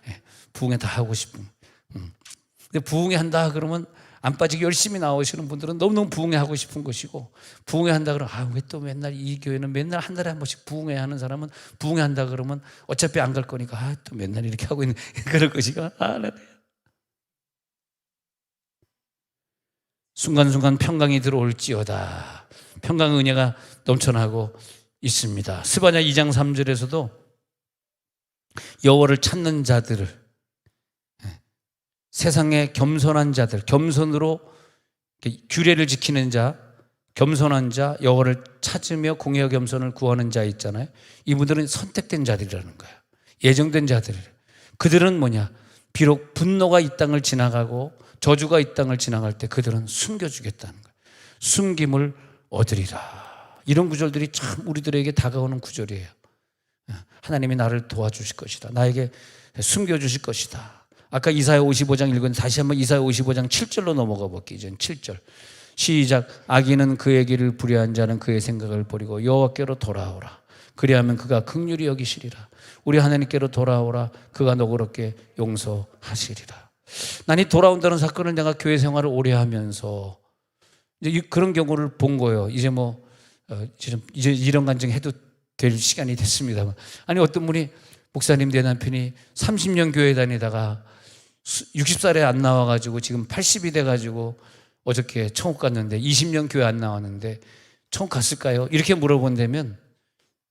예, 부흥회 다 하고 싶은. 근데 부흥회 한다 그러면 안 빠지게 열심히 나오시는 분들은 너무너무 부흥회 하고 싶은 것이고, 부흥회 한다 그러면 왜 또 맨날 이 교회는 맨날 한 달에 한 번씩 부흥회 하는 사람은 부흥회 한다 그러면 어차피 안 갈 거니까 또 맨날 이렇게 하고 있는 그럴 것이가. 순간순간 평강이 들어올지어다. 평강의 은혜가 넘쳐나고 있습니다. 스바냐 2장 3절에서도 여호와를 찾는 자들을, 세상의 겸손한 자들, 겸손으로 규례를 지키는 자, 겸손한 자, 여호와를 찾으며 공의와 겸손을 구하는 자 있잖아요. 이분들은 선택된 자들이라는 거예요. 예정된 자들. 그들은 뭐냐? 비록 분노가 이 땅을 지나가고 저주가 이 땅을 지나갈 때 그들은 숨겨주겠다는 거예요. 숨김을 얻으리라. 이런 구절들이 참 우리들에게 다가오는 구절이에요. 하나님이 나를 도와주실 것이다. 나에게 숨겨주실 것이다. 아까 이사야 55장 읽었는데 다시 한번 이사야 55장 7절로 넘어가 볼게요. 이제 7절 시작. 악인은 그의 길을 불의한 자는 그의 생각을 버리고 여호와께로 돌아오라. 그리하면 그가 긍휼히 여기시리라. 우리 하나님께로 돌아오라. 그가 너그럽게 용서하시리라. 난 이 돌아온다는 사건을 내가 교회 생활을 오래 하면서 이제 그런 경우를 본 거예요. 이제 이제 이런 간증 해도 될 시간이 됐습니다만, 아니 어떤 분이 목사님 내 남편이 30년 교회 다니다가 60살에 안 나와가지고 지금 80이 돼가지고 어저께 천국 갔는데 20년 교회 안 나왔는데 천국 갔을까요? 이렇게 물어본다면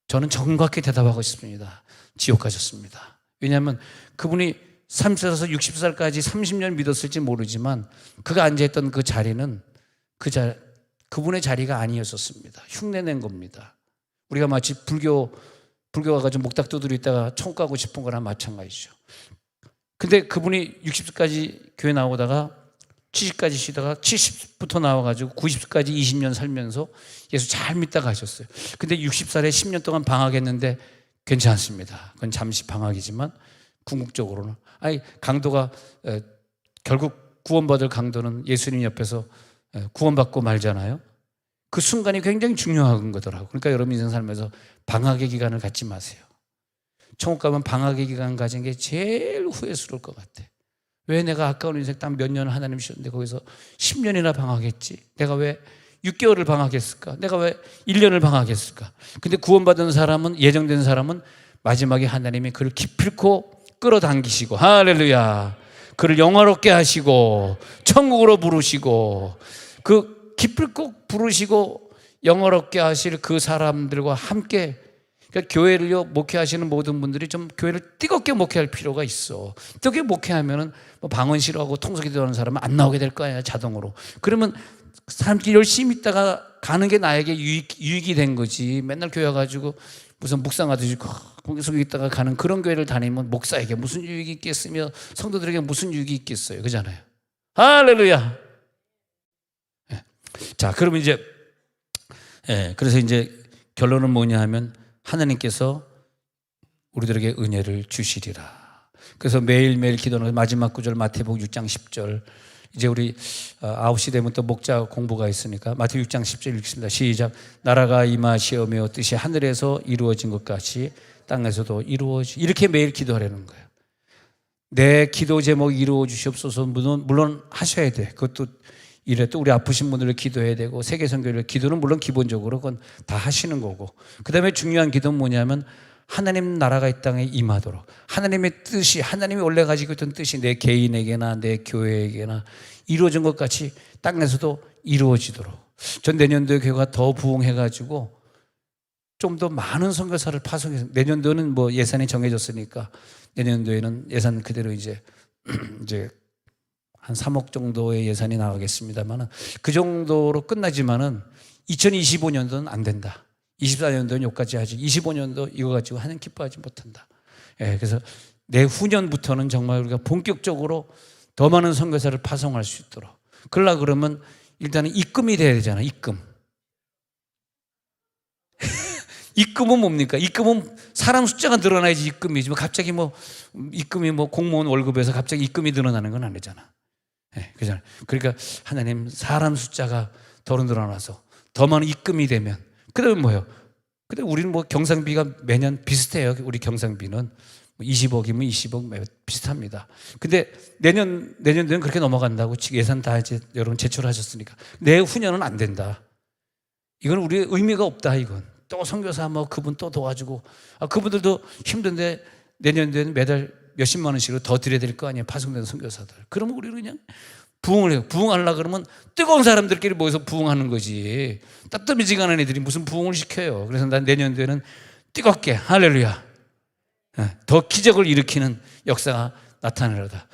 저는 정확히 대답하고 싶습니다. 지옥 가셨습니다. 왜냐하면 그분이 30살에서 60살까지 30년 믿었을지 모르지만 그가 앉아있던 그 자리는 그분의 자리가 아니었었습니다. 흉내낸 겁니다. 우리가 마치 불교 와가지고 목탁 두드려 있다가 천국 가고 싶은 거랑 마찬가지죠. 근데 그분이 60까지 교회 나오다가 70까지 쉬다가 70부터 나와가지고 90까지 20년 살면서 예수 잘 믿다가 하셨어요. 근데 60살에 10년 동안 방학했는데 괜찮습니다. 그건 잠시 방학이지만 궁극적으로는 강도가 결국 구원받을 강도는 예수님 옆에서 구원받고 말잖아요. 그 순간이 굉장히 중요한 거더라고요. 그러니까 여러분 인생 살면서 방학의 기간을 갖지 마세요. 천국 가면 방학의 기간 가진 게 제일 후회스러울 것 같아. 왜 내가 아까운 인생 딱 몇 년을 하나님 주셨는데 거기서 10년이나 방학했지? 내가 왜 6개월을 방학했을까? 내가 왜 1년을 방학했을까? 근데 구원받은 사람은, 예정된 사람은 마지막에 하나님이 그를 기필코 끌어당기시고, 할렐루야, 그를 영화롭게 하시고 천국으로 부르시고, 그 기필코 부르시고 영화롭게 하실 그 사람들과 함께, 그러니까 교회를요, 목회하시는 모든 분들이 좀 교회를 뜨겁게 목회할 필요가 있어. 뜨겁게 목회하면은 방언 싫어하고 통속기도 하는 사람은 안 나오게 될 거야, 자동으로. 그러면 사람들이 열심히 있다가 가는 게 나에게 유익이 된 거지. 맨날 교회 가지고 무슨 묵상하듯이 거기서 있다가 가는 그런 교회를 다니면 목사에게 무슨 유익이 있겠으며 성도들에게 무슨 유익이 있겠어요. 그잖아요. 할렐루야. 자, 그러면 이제 그래서 이제 결론은 뭐냐 하면 하나님께서 우리들에게 은혜를 주시리라. 그래서 매일매일 기도하는 마지막 구절 마태복음 6장 10절. 이제 우리 9시 되면 또 목자 공부가 있으니까 마태 6장 10절 읽습니다. 시작. 나라가 임하시오며 뜻이 하늘에서 이루어진 것 같이 땅에서도 이루어지. 이렇게 매일 기도하라는 거예요. 내 기도 제목 이루어 주시옵소서. 물론 하셔야 돼. 그것도 이래 또 우리 아프신 분들을 기도해야 되고 세계선교를 기도는 물론 기본적으로 그건 다 하시는 거고, 그 다음에 중요한 기도는 뭐냐면 하나님 나라가 이 땅에 임하도록, 하나님의 뜻이, 하나님이 원래 가지고 있던 뜻이 내 개인에게나 내 교회에게나 이루어진 것 같이 땅에서도 이루어지도록. 전 내년도에 교회가 더 부흥해가지고 좀 더 많은 선교사를 파송해서, 내년도는 뭐 예산이 정해졌으니까 내년도에는 예산 그대로 이제 한 3억 정도의 예산이 나가겠습니다만 그 정도로 끝나지만은 2025년도는 안 된다. 24년도는 여기까지 하지. 25년도 이거 가지고 하나님 기뻐하지 못한다. 그래서 내후년부터는 정말 우리가 본격적으로 더 많은 선교사를 파송할 수 있도록. 그러려고 그러면 일단은 입금이 돼야 되잖아. 입금. 입금은 뭡니까? 입금은 사람 숫자가 늘어나야지 입금이지. 갑자기 입금이 공무원 월급에서 갑자기 입금이 늘어나는 건 아니잖아. 그잖아요. 그러니까 하나님 사람 숫자가 더 늘어나서 더 많은 입금이 되면 그다음에 뭐예요? 근데 우리는 뭐 경상비가 매년 비슷해요. 우리 경상비는 20억이면 20억 비슷합니다. 근데 내년도는 그렇게 넘어간다고 예산 다 이제 여러분 제출하셨으니까 내후년은 안 된다. 이건 우리의 의미가 없다. 이건 또 선교사 뭐 그분 또 도와주고 그분들도 힘든데 내년도에는 매달 몇십만 원씩으로 더 드려야 될 거 아니에요. 파송된 선교사들. 그러면 우리는 그냥 부흥을 해요. 부흥하려고 그러면 뜨거운 사람들끼리 모여서 부흥하는 거지. 따뜻미지근한 애들이 무슨 부흥을 시켜요. 그래서 난 내년도에는 뜨겁게 할렐루야 더 기적을 일으키는 역사가 나타나려다.